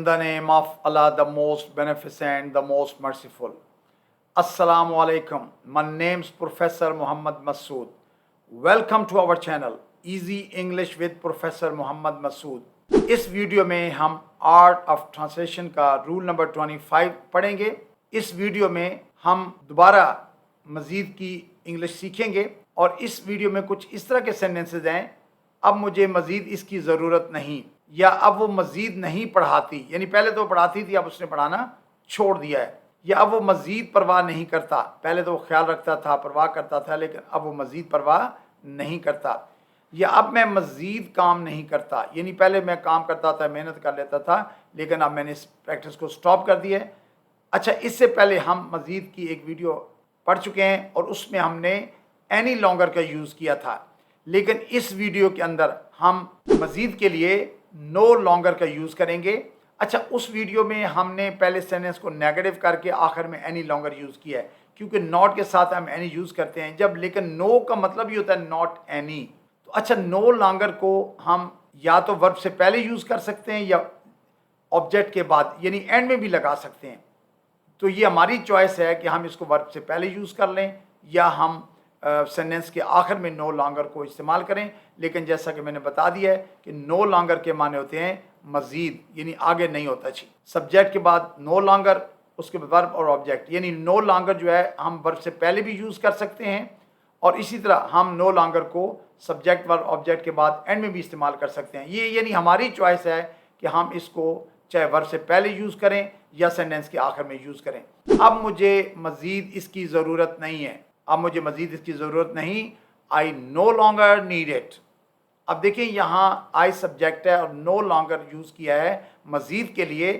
the name of Allah, the most beneficent, the most merciful. Assalamu alaikum. My name's Professor Muhammad Masood. Welcome to our channel, Easy English with Professor Muhammad Masood. इस video में हम art of translation का rule number 25 पढ़ेंगे। इस video में हम दोबारा मज़ीद की इंग्लिश सीखेंगे और इस वीडियो में कुछ इस तरह के सेंटेंसेस हैं, अब मुझे मज़ीद इसकी ज़रूरत नहीं, या अब वो मज़ीद नहीं पढ़ाती, यानी पहले तो पढ़ाती थी अब उसने पढ़ाना छोड़ दिया है, या अब वो मज़ीद परवाह नहीं करता, पहले तो वो ख्याल रखता था, परवाह करता था, लेकिन अब वो मज़ीद परवाह नहीं करता, या अब मैं मज़ीद काम नहीं करता, यानी पहले मैं काम करता था, मेहनत कर लेता था, लेकिन अब मैंने इस प्रैक्टिस को स्टॉप कर दिया है। अच्छा, इससे पहले हम मज़ीद की एक वीडियो पढ़ चुके हैं और उसमें हमने एनी लॉन्गर का यूज़ किया था, लेकिन इस वीडियो के अंदर हम मज़ीद के लिए नो लॉन्गर का यूज़ करेंगे। अच्छा, उस वीडियो में हमने पहले सेंटेंस को नेगेटिव करके आखिर में एनी लॉन्गर यूज़ किया है, क्योंकि नॉट के साथ हम एनी यूज़ करते हैं जब, लेकिन नो का मतलब ही होता है नॉट एनी। तो अच्छा, नो लॉन्गर को हम या तो वर्ब से पहले यूज़ कर सकते हैं या ऑब्जेक्ट के बाद, यानी एंड में भी लगा सकते हैं। तो ये हमारी चॉइस है कि हम इसको वर्ब से पहले यूज़ कर लें या हम सेंटेंस के आखिर में नो लॉन्गर को इस्तेमाल करें। लेकिन जैसा कि मैंने बता दिया है कि नो लॉन्गर के माने होते हैं मज़ीद, यानी आगे नहीं होता चाहिए। सब्जेक्ट के बाद नो लॉन्गर, उसके बाद वर्ब और ऑब्जेक्ट, यानी नो लॉन्गर जो है हम वर्ब से पहले भी यूज़ कर सकते हैं और इसी तरह हम नो लॉन्गर को सब्जेक्ट वर्ब ऑब्जेक्ट के बाद एंड में भी इस्तेमाल कर सकते हैं। ये यानी हमारी चॉइस है कि हम इसको चाहे वर्ब से पहले यूज़ करें या सेंटेंस के आखिर में यूज़ करें। अब मुझे मज़ीद इसकी ज़रूरत नहीं है, अब मुझे मज़ीद इसकी ज़रूरत नहीं, I know longer need it. अब देखिए यहाँ आई सब्जेक्ट है और नो लॉन्गर यूज़ किया है मज़ीद के लिए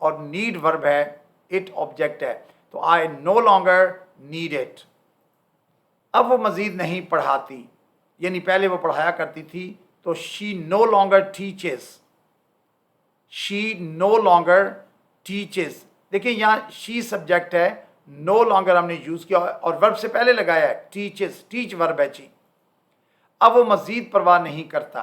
और नीड वर्ब है, इट ऑब्जेक्ट है, तो I know longer need it. अब वो मज़ीद नहीं पढ़ाती, यानी पहले वो पढ़ाया करती थी, तो she know longer teaches, she know longer teaches. देखिए यहाँ शी सब्जेक्ट है, नो लॉन्गर हमने यूज़ किया और वर्ब से पहले लगाया है टीचेस, टीच वर्ब है जी। अब वो मज़ीद परवाह नहीं करता,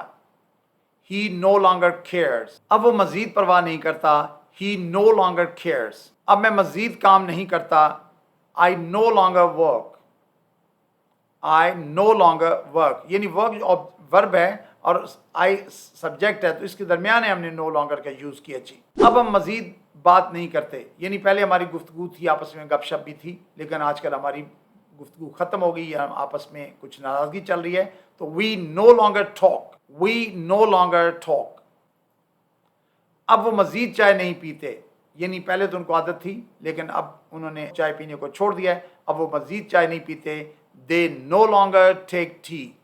ही नो लॉन्गर केयर्स। अब वो मज़ीद परवाह नहीं करता, ही नो लॉन्गर केयर्स। अब मैं मज़ीद काम नहीं करता, I know longer work, I know longer work, यानी वर्क वर्ब है और आई सब्जेक्ट है, तो इसके दरमियान हमने नो लॉन्गर का यूज़ किया जी। अब हम मज़ीद बात नहीं करते, यानी पहले हमारी गुफ्तगू थी, आपस में गपशप भी थी, लेकिन आजकल हमारी गुफ्तगू ख़त्म हो गई, या आपस में कुछ नाराज़गी चल रही है, तो we no longer talk, we no longer talk. अब वो मज़ीद चाय नहीं पीते, यानी पहले तो उनको आदत थी लेकिन अब उन्होंने चाय पीने को छोड़ दिया है, अब वो मज़ीद चाय नहीं पीते। They no longer take tea,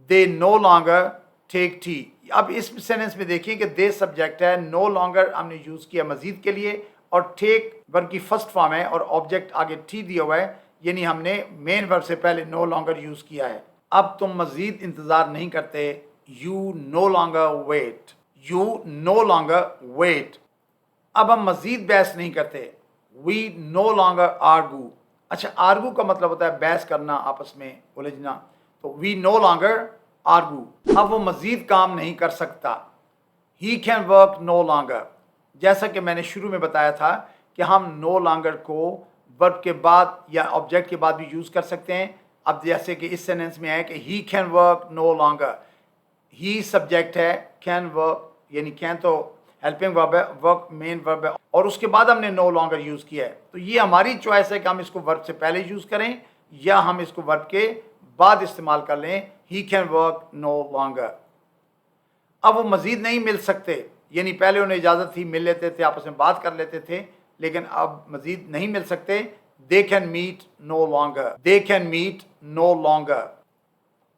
they no longer take tea. अब इस सेंटेंस में देखिए कि दे सब्जेक्ट है, नो लॉन्गर हमने यूज़ किया मज़ीद के लिए और टेक वर्ब की फर्स्ट फॉर्म है और ऑब्जेक्ट आगे टी दिया हुआ है, यानी हमने मेन वर्ब से पहले नो लॉन्गर यूज़ किया है। अब तुम मज़ीद इंतज़ार नहीं करते, you no longer wait, you no longer wait. अब हम मज़ीद बहस नहीं करते, वी नो लॉन्गर आर्गू। अच्छा, आर्गू का मतलब होता है बहस करना, आपस में उलझना, तो वी नो लॉन्गर आर्गू। अब वो मज़ीद काम नहीं कर सकता, he can work no longer. जैसा कि मैंने शुरू में बताया था कि हम नो लॉन्गर को वर्ब के बाद या ऑब्जेक्ट के बाद भी यूज़ कर सकते हैं। अब जैसे कि इस सेंटेंस में है कि he can work no longer, he subject है, कैन वर्क यानी कैन तो हेल्पिंग वर्ब है, वर्क मेन वर्ब है और उसके बाद हमने नो लॉन्गर यूज़ किया है। तो ये हमारी चॉइस है कि हम इसको वर्ब से पहले यूज़ करें या हम इसको वर्ब के बाद इस्तेमाल कर लें, he can work no longer. अब वो मज़ीद नहीं मिल सकते, यानी पहले उन्हें इजाज़त थी, मिल लेते थे, आपस में बात कर लेते थे, लेकिन अब मज़ीद नहीं मिल सकते। They can meet no longer, they can meet no longer.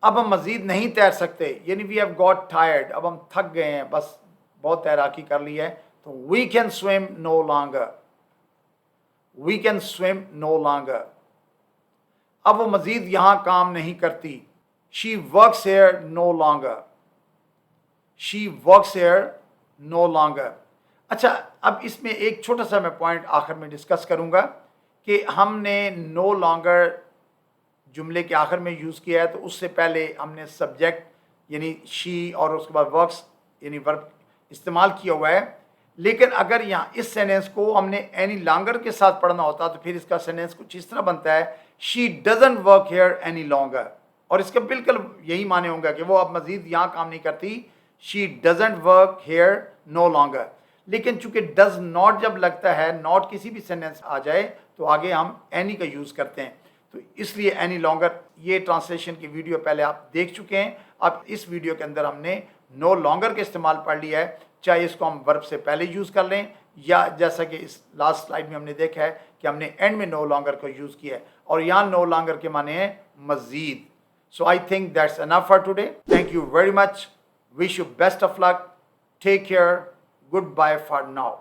अब हम मज़ीद नहीं तैर सकते, यानी वी हैव गॉट टायर्ड, अब हम थक गए हैं, बस बहुत तैराकी कर ली है, तो we can swim no longer, we can swim no longer. अब वो मज़ीद यहाँ काम नहीं करती, she works here no longer, she works here no longer. अच्छा, अब इसमें एक छोटा सा मैं पॉइंट आखिर में डिस्कस करूँगा कि हमने नो लॉन्गर जुमले के आखिर में यूज़ किया है, तो उससे पहले हमने सब्जेक्ट यानी शी और उसके बाद वर्क्स यानी वर्ब इस्तेमाल किया हुआ है। لیکن اگر یہاں اس سینٹینس کو ہم نے اینی لانگر کے ساتھ پڑھنا ہوتا تو پھر اس کا سینٹینس کچھ اس طرح بنتا ہے she doesn't work here any longer, اور اس کا بالکل یہی معنی ہوگا کہ وہ اب مزید یہاں کام نہیں کرتی، she doesn't work here no longer. لیکن چونکہ ڈز ناٹ جب لگتا ہے، ناٹ کسی بھی سینٹینس آ جائے تو آگے ہم اینی کا یوز کرتے ہیں، تو اس لیے اینی لانگر. یہ ٹرانسلیشن کی ویڈیو پہلے آپ دیکھ چکے ہیں. اب اس ویڈیو کے اندر ہم نے نو لانگر کا استعمال پڑھ لیا ہے، چاہے اس کو ہم ورب سے پہلے یوز کر لیں یا جیسا کہ اس لاسٹ سلائیڈ میں ہم نے دیکھا ہے کہ ہم نے اینڈ میں نو لانگر کو یوز کیا ہے، اور یہاں نو لانگر کے معنی ہے مزید. So I think that's enough for today. Thank you very much. Wish you best of luck. Take care. Goodbye for now.